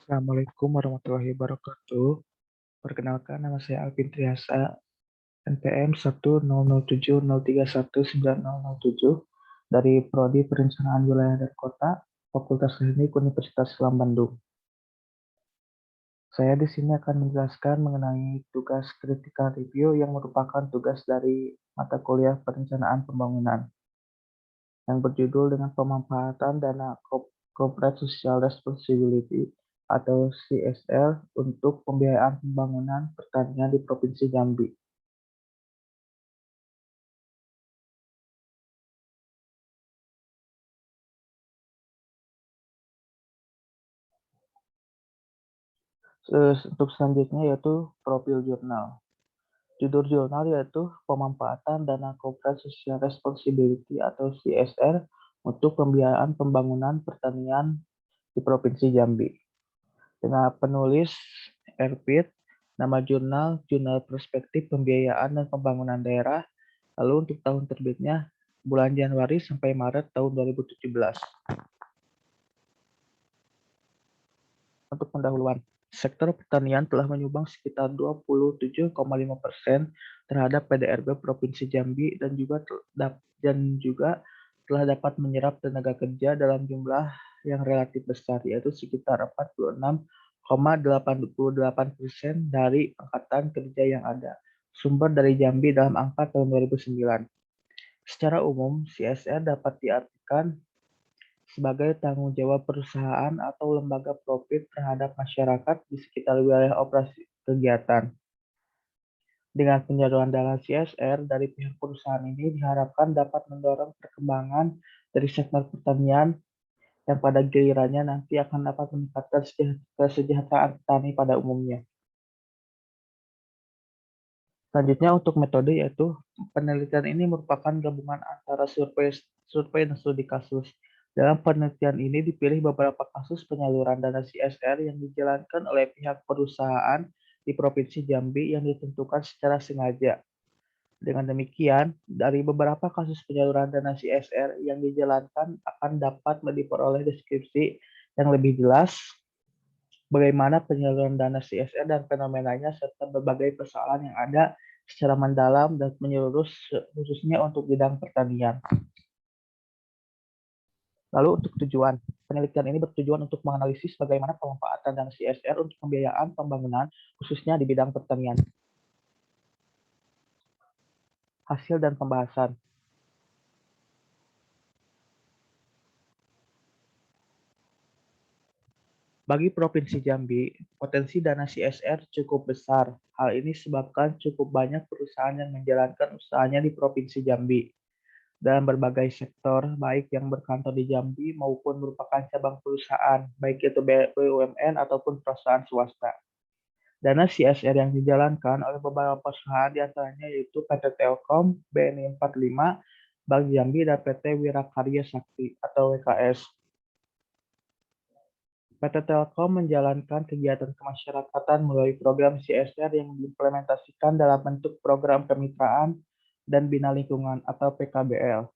Assalamualaikum warahmatullahi wabarakatuh. Perkenalkan, nama saya Alvin Triasa, NPM 1007030319007 dari Prodi Perencanaan Wilayah dan Kota, Fakultas Teknik Universitas Islam Bandung. Saya di sini akan menjelaskan mengenai tugas critical review yang merupakan tugas dari mata kuliah Perencanaan Pembangunan yang berjudul dengan pemanfaatan dana Corporate Social Responsibility atau CSR untuk pembiayaan pembangunan pertanian di Provinsi Jambi. Untuk selanjutnya yaitu profil jurnal. Judul jurnal yaitu pemanfaatan dana Corporate Social Responsibility atau CSR untuk pembiayaan pembangunan pertanian di Provinsi Jambi. Dengan penulis Erpit, nama jurnal, Jurnal Perspektif Pembiayaan dan Pembangunan Daerah, lalu untuk tahun terbitnya bulan Januari sampai Maret tahun 2017. Untuk pendahuluan, sektor pertanian telah menyumbang sekitar 27,5% terhadap PDRB Provinsi Jambi dan juga telah dapat menyerap tenaga kerja dalam jumlah yang relatif besar, yaitu sekitar 46,88% dari angkatan kerja yang ada. Sumber dari Jambi dalam angka tahun 2009. Secara umum, CSR dapat diartikan sebagai tanggung jawab perusahaan atau lembaga profit terhadap masyarakat di sekitar wilayah operasi kegiatan. Dengan penyaluran dana CSR dari pihak perusahaan ini diharapkan dapat mendorong perkembangan dari sektor pertanian yang pada gilirannya nanti akan dapat meningkatkan kesejahteraan petani pada umumnya. Selanjutnya untuk metode yaitu penelitian ini merupakan gabungan antara survei dan studi kasus. Dalam penelitian ini dipilih beberapa kasus penyaluran dana CSR yang dijalankan oleh pihak perusahaan di Provinsi Jambi yang ditentukan secara sengaja. Dengan demikian, dari beberapa kasus penyaluran dana CSR yang dijalankan akan dapat diperoleh deskripsi yang lebih jelas bagaimana penyaluran dana CSR dan fenomenanya serta berbagai persoalan yang ada secara mendalam dan menyeluruh khususnya untuk bidang pertanian. Lalu untuk tujuan, penelitian ini bertujuan untuk menganalisis bagaimana pemanfaatan dana CSR untuk pembiayaan pembangunan khususnya di bidang pertanian. Hasil dan pembahasan. Bagi Provinsi Jambi, potensi dana CSR cukup besar. Hal ini disebabkan cukup banyak perusahaan yang menjalankan usahanya di Provinsi Jambi dalam berbagai sektor, baik yang berkantor di Jambi maupun merupakan cabang perusahaan, baik itu BUMN ataupun perusahaan swasta. Dana CSR yang dijalankan oleh beberapa perusahaan diantaranya yaitu PT Telkom, BNI 45, Bank Jambi, dan PT Wirakarya Sakti atau WKS. PT Telkom menjalankan kegiatan kemasyarakatan melalui program CSR yang diimplementasikan dalam bentuk program kemitraan dan bina lingkungan atau PKBL.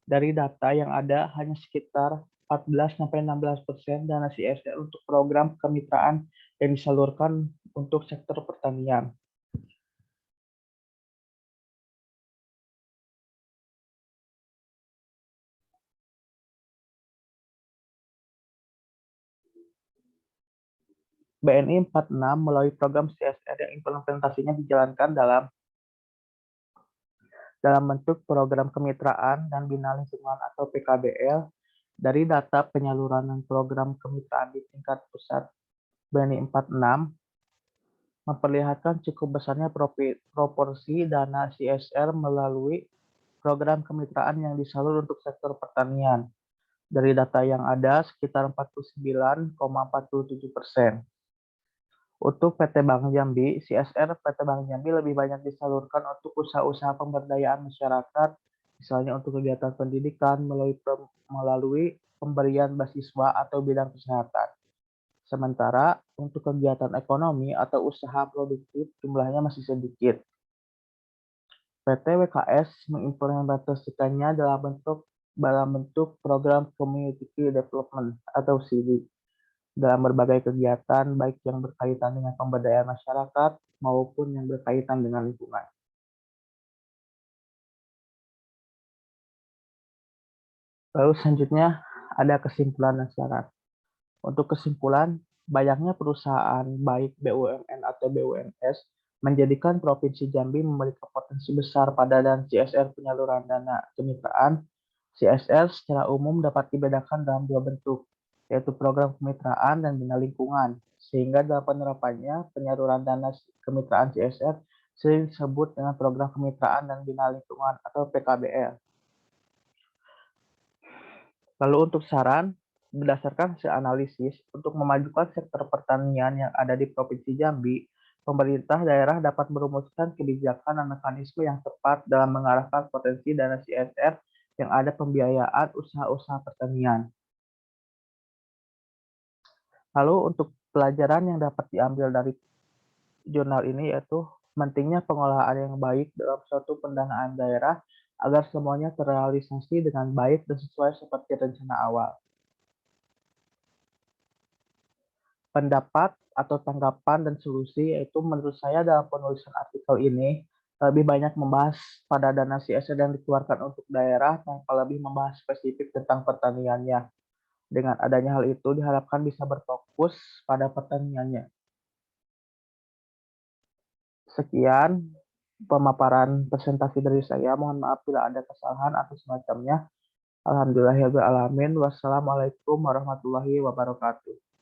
Dari data yang ada, hanya sekitar 14-16% dana CSR untuk program kemitraan yang disalurkan untuk sektor pertanian. BNI 46 melalui program CSR yang implementasinya dijalankan dalam bentuk program kemitraan dan bina lingkungan atau PKBL. Dari data penyaluran dan program kemitraan di tingkat pusat, BNI 46 memperlihatkan cukup besarnya proporsi dana CSR melalui program kemitraan yang disalur untuk sektor pertanian. Dari data yang ada, sekitar 49,47%. Untuk PT Bank Jambi, CSR PT Bank Jambi lebih banyak disalurkan untuk usaha-usaha pemberdayaan masyarakat, misalnya untuk kegiatan pendidikan melalui pemberian beasiswa atau bidang kesehatan. Sementara untuk kegiatan ekonomi atau usaha produktif jumlahnya masih sedikit. PT WKS mengimplementasikannya dalam bentuk program Community Development atau CD. dalam berbagai kegiatan, baik yang berkaitan dengan pemberdayaan masyarakat maupun yang berkaitan dengan lingkungan. Lalu selanjutnya ada kesimpulan dan syarat. Untuk kesimpulan, banyaknya perusahaan baik BUMN atau BUMS menjadikan Provinsi Jambi memiliki potensi besar pada dan CSR penyaluran dana kemitraan. CSR secara umum dapat dibedakan dalam dua bentuk, yaitu program kemitraan dan bina lingkungan. Sehingga dalam penerapannya, penyaluran dana kemitraan CSR sering disebut dengan program kemitraan dan bina lingkungan atau PKBL. Lalu untuk saran, berdasarkan hasil analisis, untuk memajukan sektor pertanian yang ada di Provinsi Jambi, pemerintah daerah dapat merumuskan kebijakan dan mekanisme yang tepat dalam mengarahkan potensi dana CSR yang ada pembiayaan usaha-usaha pertanian. Lalu untuk pelajaran yang dapat diambil dari jurnal ini yaitu pentingnya pengelolaan yang baik dalam suatu pendanaan daerah agar semuanya terrealisasi dengan baik dan sesuai seperti rencana awal. Pendapat atau tanggapan dan solusi yaitu menurut saya dalam penulisan artikel ini lebih banyak membahas pada dana CSR yang dikeluarkan untuk daerah tanpa lebih membahas spesifik tentang pertaniannya. Dengan adanya hal itu diharapkan bisa berfokus pada pertaniannya. Sekian pemaparan presentasi dari saya. Mohon maaf bila ada kesalahan atau semacamnya. Alhamdulillahirabbil alamin. Wassalamualaikum warahmatullahi wabarakatuh.